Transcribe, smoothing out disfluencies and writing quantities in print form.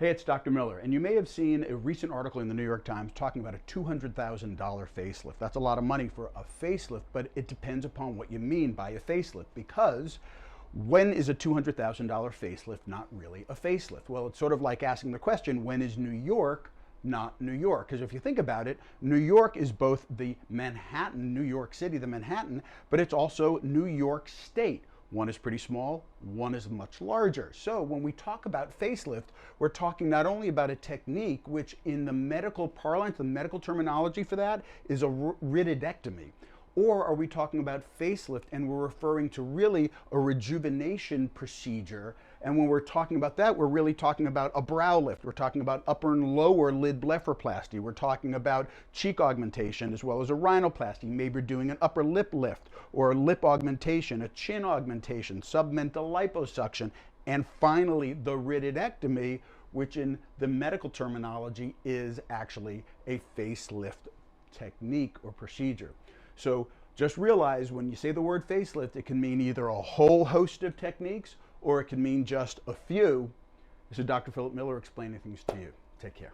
Hey, it's Dr. Miller, and you may have seen a recent article in the New York Times talking about a $200,000 facelift. That's a lot of money for a facelift, but it depends upon what you mean by a facelift, because when is a $200,000 facelift not really a facelift? Well, it's sort of like asking the question, when is New York not New York? Because if you think about it, New York is both the Manhattan, New York City, the Manhattan, but it's also New York State. One is pretty small, one is much larger. So when we talk about facelift, we're talking not only about a technique, which in the medical parlance, the medical terminology for that is a rhytidectomy. Or are we talking about facelift and we're referring to really a rejuvenation procedure? And when we're talking about that, we're really talking about a brow lift. We're talking about upper and lower lid blepharoplasty. We're talking about cheek augmentation as well as a rhinoplasty. Maybe you're doing an upper lip lift or a lip augmentation, a chin augmentation, submental liposuction, and finally the rhytidectomy, which in the medical terminology is actually a facelift technique or procedure. So just realize when you say the word facelift, it can mean either a whole host of techniques or it can mean just a few. This is Dr. Philip Miller explaining things to you. Take care.